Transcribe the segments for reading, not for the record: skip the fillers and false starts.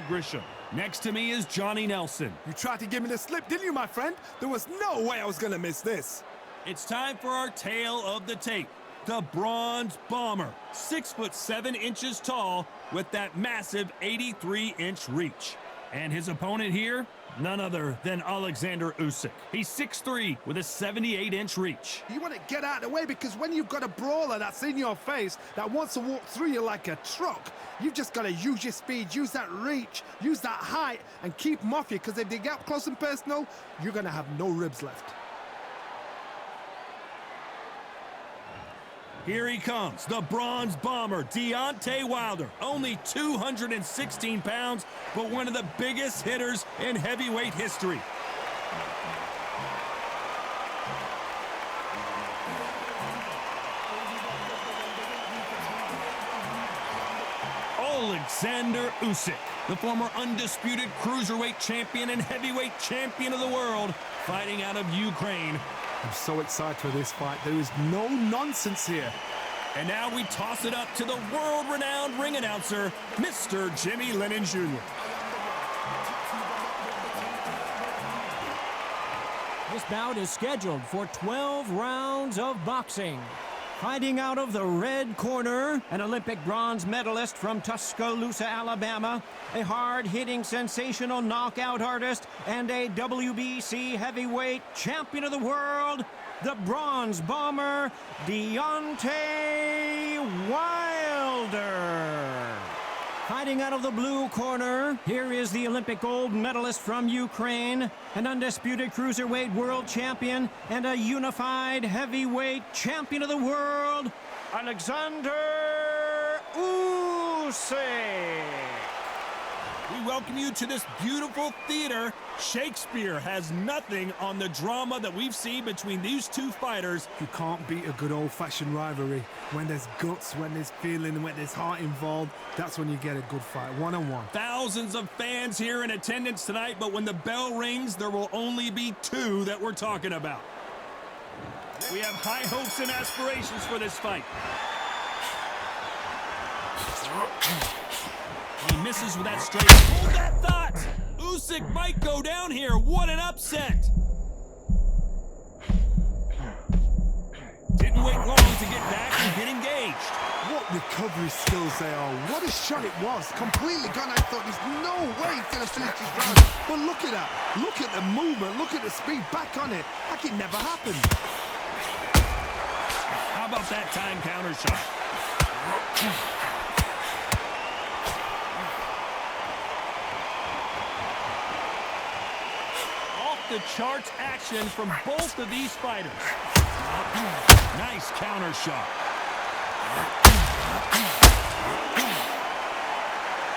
Grisham. Next to me is Johnny Nelson. You tried to give me the slip, didn't you, my friend? There was no way I was going to miss this. It's time for our tale of the tape. The Bronze Bomber, 6'7" tall with that massive 83-inch reach. And his opponent here, none other than Oleksander Usyk. He's 6'3" with a 78-inch reach. You want to get out of the way because when you've got a brawler that's in your face that wants to walk through you like a truck, you've just got to use your speed, use that reach, use that height, and keep them off you, because if they get up close and personal, you're going to have no ribs left. Here he comes, the Bronze Bomber, Deontay Wilder. Only 216 pounds, but one of the biggest hitters in heavyweight history. Oleksander Usyk, the former undisputed cruiserweight champion and heavyweight champion of the world, fighting out of Ukraine. I'm so excited for this fight. There is no nonsense here. And now we toss it up to the world-renowned ring announcer, Mr. Jimmy Lennon Jr. This bout is scheduled for 12 rounds of boxing. Fighting out of the red corner, an Olympic bronze medalist from Tuscaloosa, Alabama, a hard-hitting, sensational knockout artist, and a WBC heavyweight champion of the world, the Bronze Bomber, Deontay Wilder. Fighting out of the blue corner, here is the Olympic gold medalist from Ukraine, an undisputed cruiserweight world champion, and a unified heavyweight champion of the world, Oleksander Usyk. We welcome you to this beautiful theater. Shakespeare has nothing on the drama that we've seen between these two fighters. You can't beat a good old-fashioned rivalry. When there's guts, when there's feeling, when there's heart involved, that's when you get a good fight, one-on-one. Thousands of fans here in attendance tonight, but when the bell rings, there will only be two that we're talking about. We have high hopes and aspirations for this fight. He misses with that straight. Hold that thought! Usyk might go down here. What an upset! Didn't wait long to get back and get engaged. What recovery skills they are. What a shot it was. Completely gone. I thought there's no way he's going to finish this round. But look at that. Look at the movement. Look at the speed. Back on it. Like it never happened. How about that time counter shot? The charts action from both of these fighters. Nice counter shot.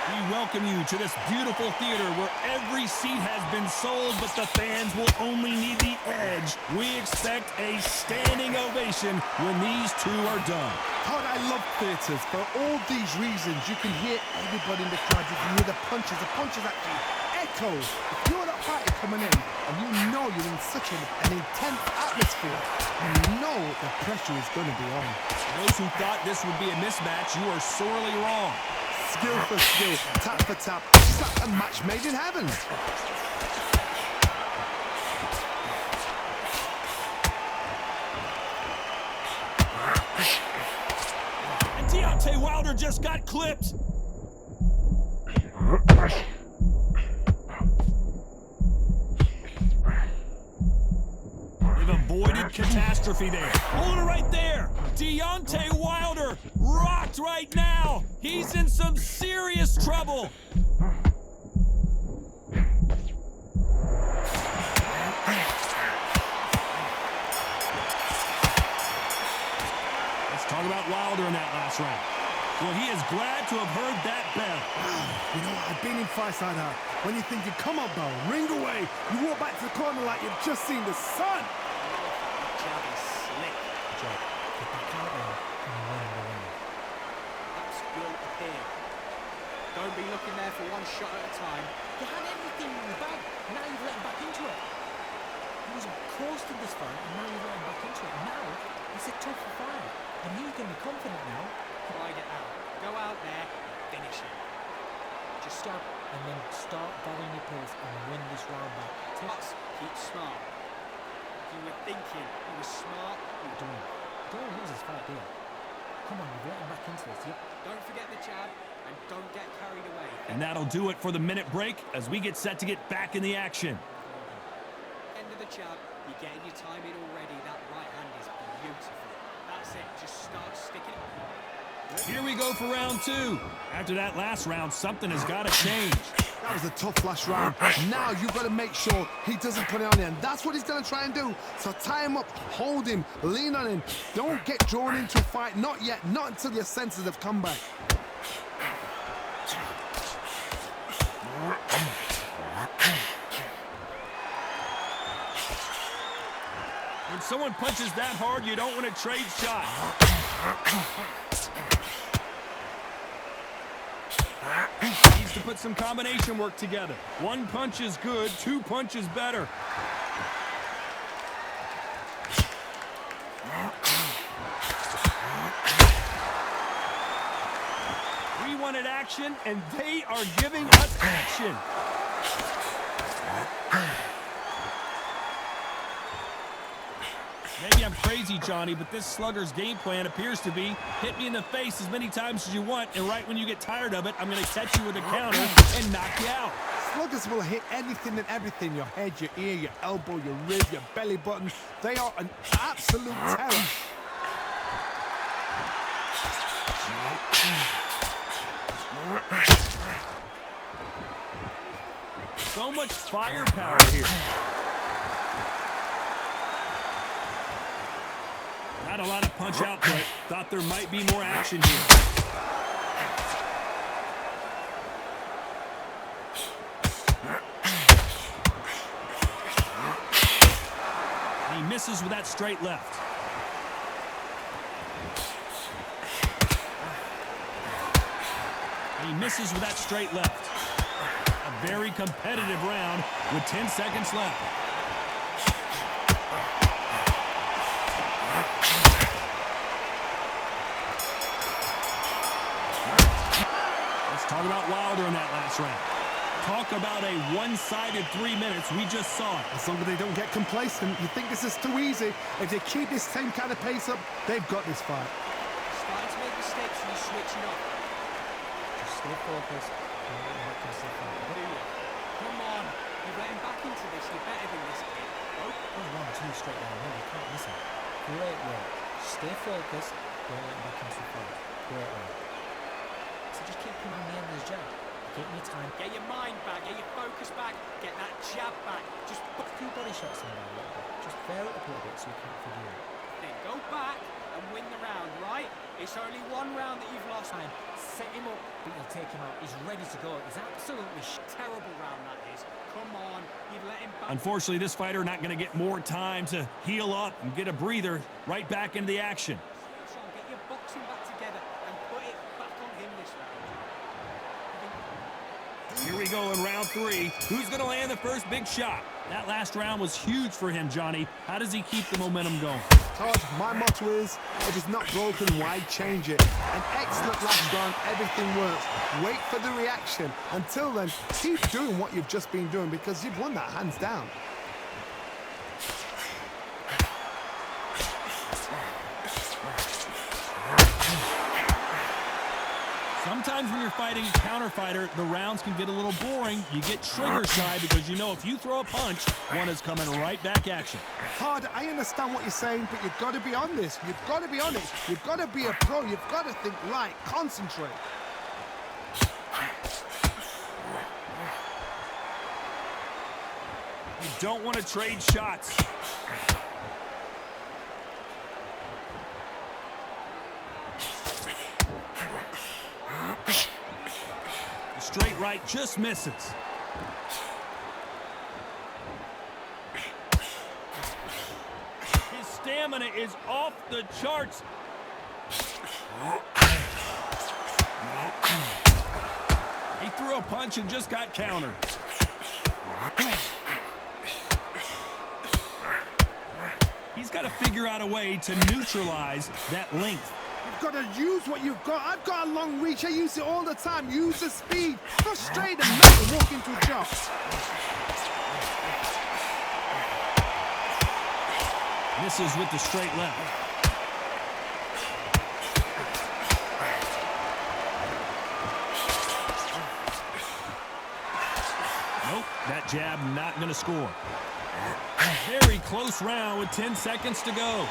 We welcome you to this beautiful theater where every seat has been sold, but the fans will only need the edge. We expect a standing ovation when these two are done. God, I love theaters. For all these reasons, you can hear everybody in the crowd. You can hear the punches. The punches actually echo. If you're that fighter coming in and you know you're in such an intense atmosphere, you know the pressure is going to be on. Those who thought this would be a mismatch, you are sorely wrong. Skill for skill, tap for tap. It's like a match made in heaven. And Deontay Wilder just got clipped. Avoided catastrophe there. Hold it right there. Deontay Wilder rocked right now. He's in some serious trouble. Let's talk about Wilder in that last round. Well, he is glad to have heard that bell. You know, I've been in fights like that. When you're thinking, come on, bell, ring away. You walk back to the corner like you've just seen the sun. Don't be looking there for one shot at a time. You had everything in the bag, and now you've let him back into it. He was close to this fight, and now you've let him back into it. Now, it's a tougher fight, and he's going to be confident now. Ride it out. Go out there, finish it. Just jab and then start gathering your pace and win this round back. Keep smart. You were thinking, you were smart. Don't lose this fight, dear. Come on, you've let him back into this. Yep. Don't forget the jab and don't get carried away. And that'll do it for the minute break as we get set to get back in the action. End of the jab, you're getting your time in already. That right hand is beautiful. That's it, just start sticking it. Here we go for round 2. After that last round, something has got to change. That was a tough last round. Now you've got to make sure he doesn't put it on you, and that's what he's going to try and do. So tie him up, hold him, lean on him. Don't get drawn into a fight. Not yet. Not until your senses have come back. When someone punches that hard, you don't want to trade shots. Needs to put some combination work together. One punch is good, 2 punches better. We wanted action, and they are giving us action. Maybe I'm crazy, Johnny, but this slugger's game plan appears to be hit me in the face as many times as you want, and right when you get tired of it, I'm going to catch you with a counter and knock you out. Sluggers will hit anything and everything. Your head, your ear, your elbow, your rib, your belly button. They are an absolute terror. So much firepower here. Not a lot of punch output. Thought there might be more action here. He misses with that straight left. He misses with that straight left. A very competitive round with 10 seconds left. Talk about Wilder in that last round. Talk about a one-sided 3 minutes. We just saw it. As long as they don't get complacent, you think this is too easy. If they keep this same kind of pace up, they've got this fight. Starting to make mistakes and you're switching up. Just stay focused. Come on, you're getting back into this. You're better than this kid. Oh, 1, 2 straight down. No, you can't miss it. Great work. Stay focused. Don't let him back into the fight. Great work. So just keep coming on the end of his jab. Get your time. Get your mind back, get your focus back, get that jab back. Just Put a few body shots in there a little bit. Just bear it up a little bit so you can't forget it. then go back and win the round, right? It's only one round that you've lost. Time. Set him up, but you'll take him out. He's ready to go. He's absolutely Terrible round that is. Come on, you've let him back. Unfortunately, this fighter not going to get more time to heal up and get a breather right back into the action. So get your boxing back together and put it back on him this round. Here we go in round 3. Who's going to land the first big shot? That last round was huge for him, Johnny. How does he keep the momentum going? Todd, my motto is, if it's not broken, why change it? An excellent last round, everything works. Wait for the reaction. Until then, keep doing what you've just been doing because you've won that hands down. Sometimes when you're fighting a counter fighter, the rounds can get a little boring. You get trigger shy because you know if you throw a punch, one is coming right back at you. Todd, I understand what you're saying, but you've got to be on this. You've got to be on it. You've got to be a pro. You've got to think right. Concentrate. You don't want to trade shots. The straight right just misses. His stamina is off the charts. He threw a punch and just got countered. He's got to figure out a way to neutralize that length. You've got to use what you've got. I've got a long reach. I use it all the time. Use the speed. Frustrate and make them walk into a jump. Misses with the straight left. Nope, that jab not going to score. Very close round with 10 seconds to go.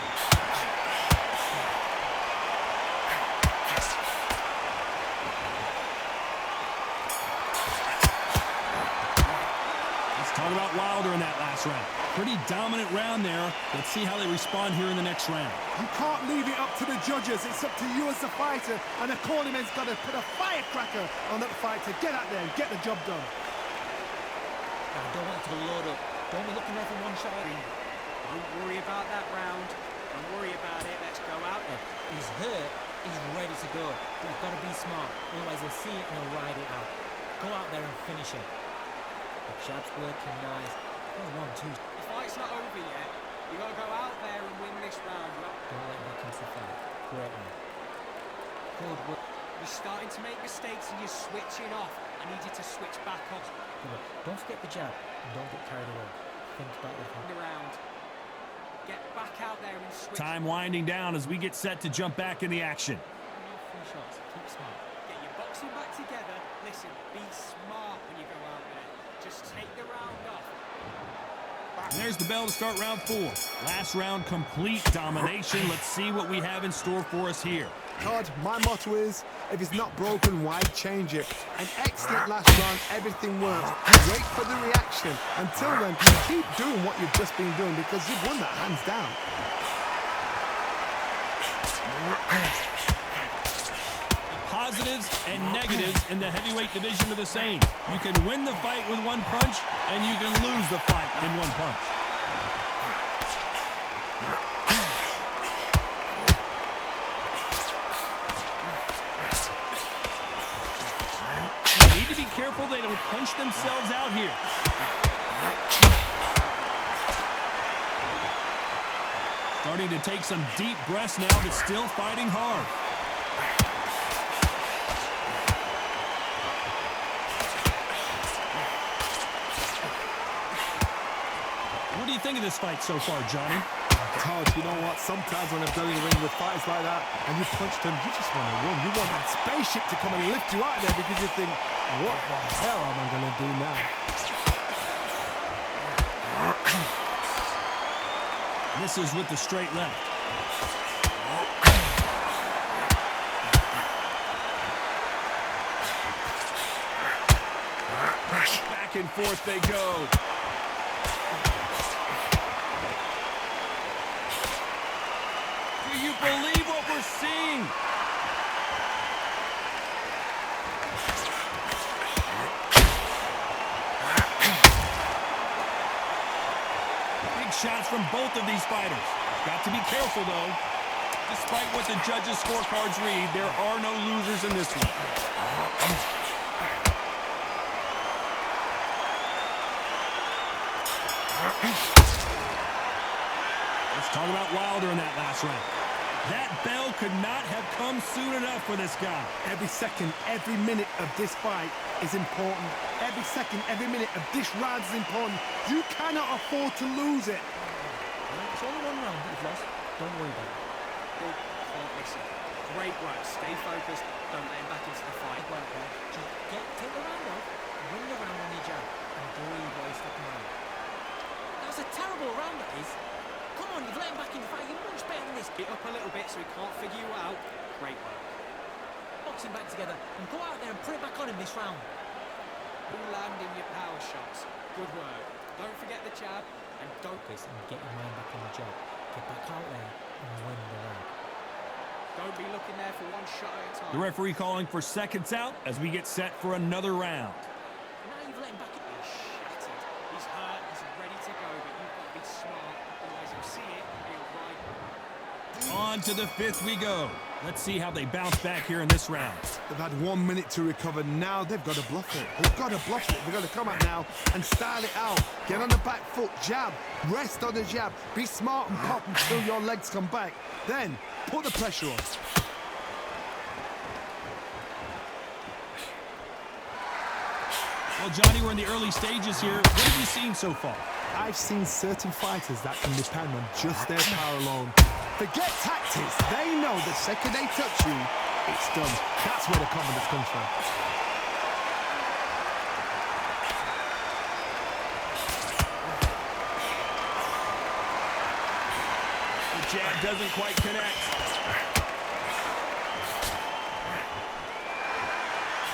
Let's talk about Wilder in that last round. Pretty dominant round there. Let's see how they respond here in the next round. You can't leave it up to the judges. It's up to you as the fighter. And the corner man's got to put a firecracker on that fight to get out there and get the job done. I don't want to load up. Don't be looking there for one shot. Don't worry about that round. Don't worry about it. Let's go out there. He's hurt. He's ready to go. But you've got to be smart. Otherwise, he'll see it and he'll ride it out. Go out there and finish it. The jab's working nice. Oh, 1, 2. The fight's not over yet. You got to go out there and win this round. Don't let him back into the fight. Great man. Good work. You're starting to make mistakes and you're switching off. I need you to switch back off. Don't forget the jab and don't get carried away. Think about the The round. Get back out there and switch. Time winding down as we get set to jump back in the action. No free shots. Keep smart. Get your boxing back together. Listen, be smart when you go out there. Just take the round off. And there's the bell to start round 4. Last round, complete domination. Let's see what we have in store for us here. Todd, my motto is, if it's not broken, why change it? An excellent last round, everything works. Wait for the reaction. Until then, keep doing what you've just been doing because you've won that hands down. Positives and negatives in the heavyweight division are the same. You can win the fight with one punch, and you can lose the fight in one punch. They need to be careful they don't punch themselves out here. Starting to take some deep breaths now, but still fighting hard. What do you think of this fight so far, Johnny? Todd, you know what? Sometimes when I've done in the ring with fights like that and you punch them, you just want to run. You want that spaceship to come and lift you out there because you think, what the hell am I going to do now? Misses with the straight left. Back and forth they go. Do you believe what we're seeing? Big shots from both of these fighters. Got to be careful, though. Despite what the judges' scorecards read, there are no losers in this one. Let's talk about Wilder in that last round. That bell could not have come soon enough for this guy. Every second, every minute of this fight is important. Every second, every minute of this round is important. You cannot afford to lose it. It's only one round that you've lost. Don't worry about it. Big can't listen. Great work. Stay focused. Don't let him back into the fight. Well, just take the round off, win the round on your jab, and breathe while you're stepping around. That was a terrible round, that is. Come on, you've let him back in the fight. You're much better than this. Get up a little bit so he can't figure you out. Great work. Box him back together and go out there and put it back on him this round. You landing your power shots. Good work. Don't forget the jab and don't Focus and get your mind back on the job. Get back out there and win the round. Don't be looking there for one shot at a time. The referee calling for seconds out as we get set for another round. Now you've let him back in. He's shattered. He's hurt. He's ready to go, but you've got to be smart. Otherwise he'll see it and he'll ride. On to the 5th we go. Let's see how they bounce back here in this round. They've had 1 minute to recover. Now they've got to bluff it. They've got to bluff it. They've got to come out now and style it out. Get on the back foot, jab, rest on the jab. Be smart and pop until your legs come back. Then put the pressure on. Well, Johnny, we're in the early stages here. What have you seen so far? I've seen certain fighters that can depend on just their power alone. Forget tactics. They know the second they touch you, it's done. That's where the confidence comes from. The jab doesn't quite connect.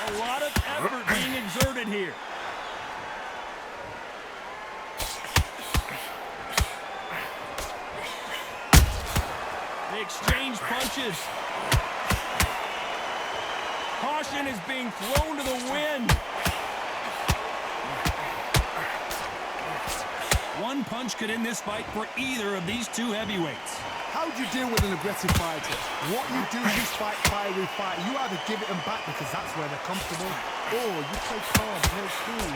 A lot of effort being exerted here. They exchange punches. Caution is being thrown to the wind. One punch could end this fight for either of these two heavyweights. How do you deal with an aggressive fighter? What you do is fight, fiery fight. You either give it them back because that's where they're comfortable, or you play calm, play cool.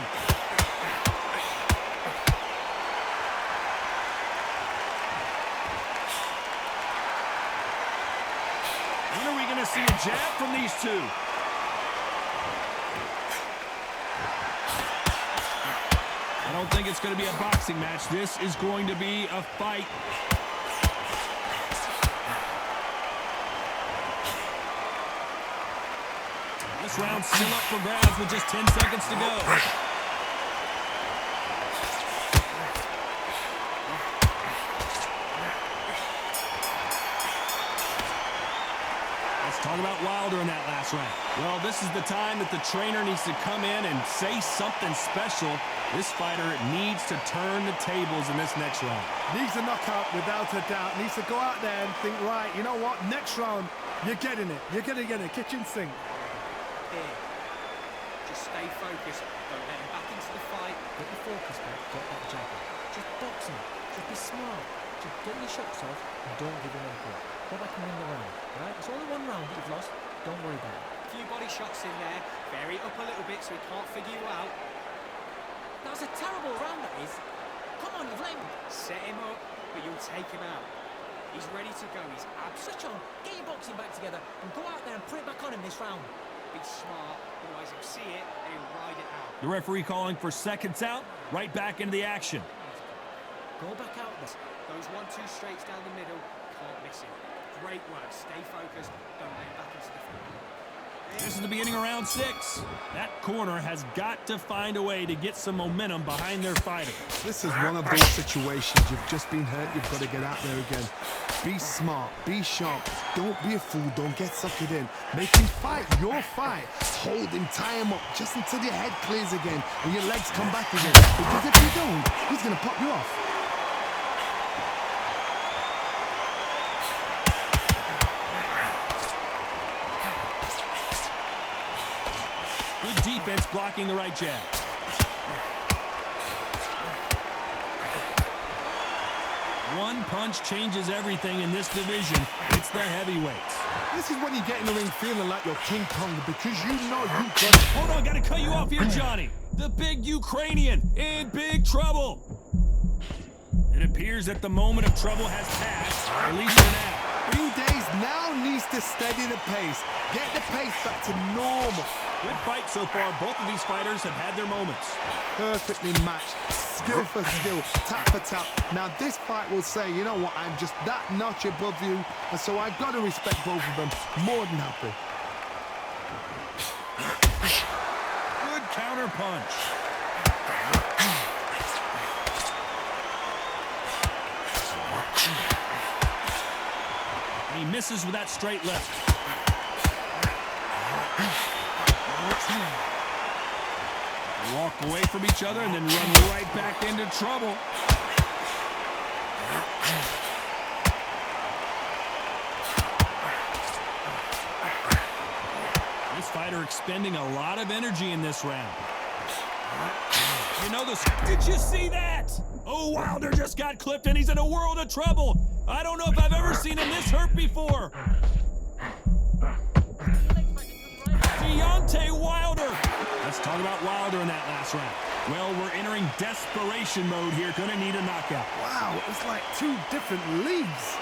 When are we going to see a jab from these two? I don't think it's going to be a boxing match. This is going to be a fight. This round's still up for grabs with just 10 seconds to go. Let's talk about Wilder in that last round. Well, this is the time that the trainer needs to come in and say something special. This fighter needs to turn the tables in this next round. Needs a knockout without a doubt. Needs to go out there and think, right, you know what, next round, you're getting it. You're going to get it. Kitchen sink. Here. Just stay focused. Don't let him back into the fight. Get your focus back, get that jab in. Just box him. Just be smart. Just get your shots off and don't give him anything. Go back and win the round, right? It's only one round that you've lost. Don't worry about it. A few body shots in there. Vary it up a little bit so he can't figure you out. That was a terrible round, that is. Come on, you've let him. Set him up, but you'll take him out. He's ready to go. He's Switch on. Get your boxing back together and go out there and put it back on him this round. be smart, otherwise he'll see it and he'll ride it out. The referee calling for seconds out, right back into the action. Go back out this. Those 1-2 straights down the middle, can't miss him. Great work, stay focused, don't let him back into the field. This is the beginning of round 6. That corner has got to find a way to get some momentum behind their fighter. This is one of those situations. You've just been hurt. You've got to get out there again. Be smart. Be sharp. Don't be a fool. Don't get suckered in. Make him fight your fight. Hold him, tie him up just until your head clears again and your legs come back again. Because if you don't, he's going to pop you off. Good defense blocking the right jab. One punch changes everything in this division. It's the heavyweights. This is when you get in the ring feeling like you're King Kong because you know you got it. Hold on, gotta cut you off here, Johnny. The big Ukrainian in big trouble. It appears that the moment of trouble has passed, at least for now. Days now needs to steady the pace. Get the pace back to normal. Good fight so far. Both of these fighters have had their moments. Perfectly matched. Skill for skill. Tap for tap. Now this fight will say, you know what, I'm just that notch above you. And so I've got to respect both of them. More than happy. Good counter punch. He misses with that straight left. Walk away from each other and then run right back into trouble. This fighter expending a lot of energy in this round. You know this. Did you see that? Oh, Wilder just got clipped and he's in a world of trouble. I don't know if I've ever seen him this hurt before. Deontay Wilder. Let's talk about Wilder in that last round. Well, we're entering desperation mode here. Gonna need a knockout. Wow, it was like two different leagues.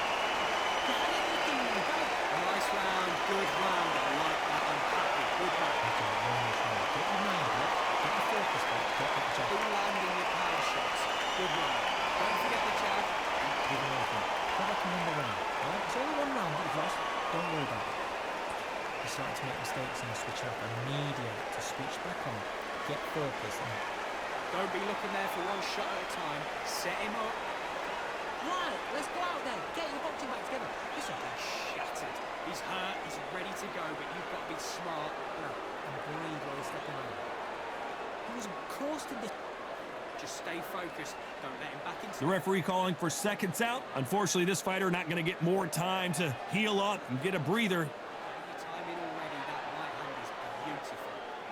Nice round, good round. I like that. I'm happy. Good round. Get your mind up. Get your focus Don't be looking there for one shot at a time. Set him up. Right, let's go out there. Get your boxing back together. Listen, He's shattered. He's hurt. He's ready to go, but you've got to be smart. no, and breathe while he's stepping over. He was coasting this. Just stay focused. Don't let him back into The referee calling for seconds out. Unfortunately, this fighter not going to get more time to heal up and get a breather. Getting your time in already. That right hand is beautiful.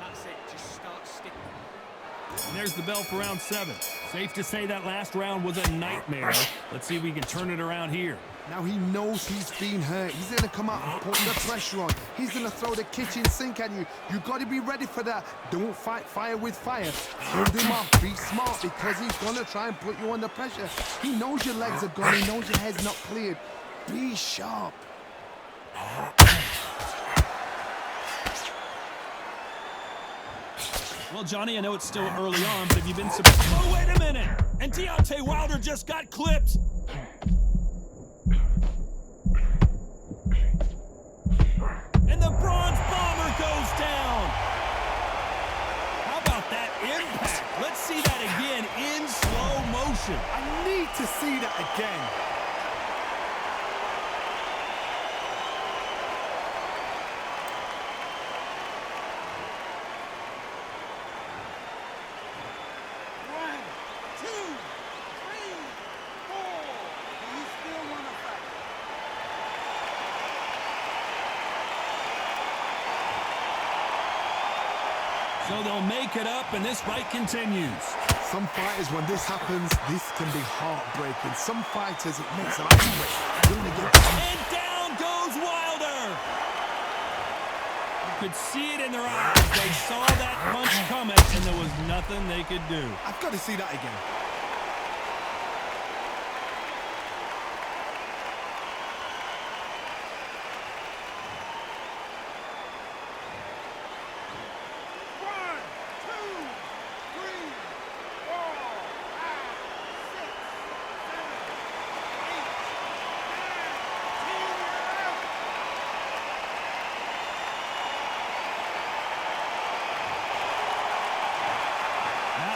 That's it. Just start sticking. And there's the bell for round 7. Safe to say that last round was a nightmare. Let's see if we can turn it around here. Now he knows he's been hurt. He's going to come out and put the pressure on. He's going to throw the kitchen sink at you. You've got to be ready for that. Don't fight fire with fire. Hold him off. Be smart because he's going to try and put you under pressure. He knows your legs are gone. He knows your head's not cleared. Be sharp. Well, Johnny, I know it's still early on, but have you been surprised? Oh, wait a minute! And Deontay Wilder just got clipped! And the Bronze Bomber goes down! How about that impact? Let's see that again in slow motion. I need to see that again. So they'll make it up, and this fight continues. Some fighters, when this happens, this can be heartbreaking. Some fighters, it makes them angry. And down goes Wilder! You could see it in their eyes. They saw that punch coming, and there was nothing they could do. I've got to see that again.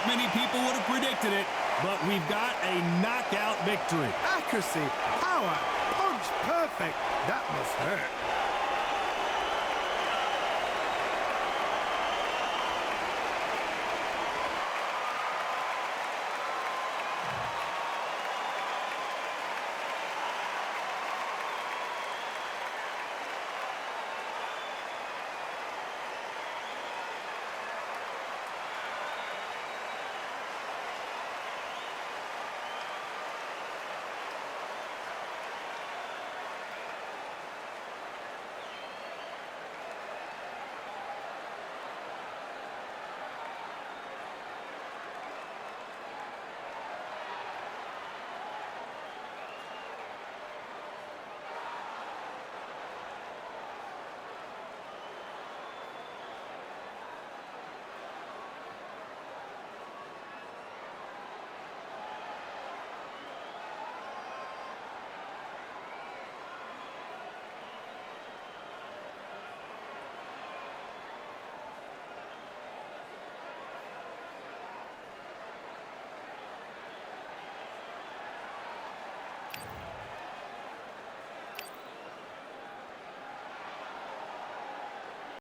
Many people would have predicted it, but we've got a knockout victory. Accuracy, power, punch, perfect. That must hurt.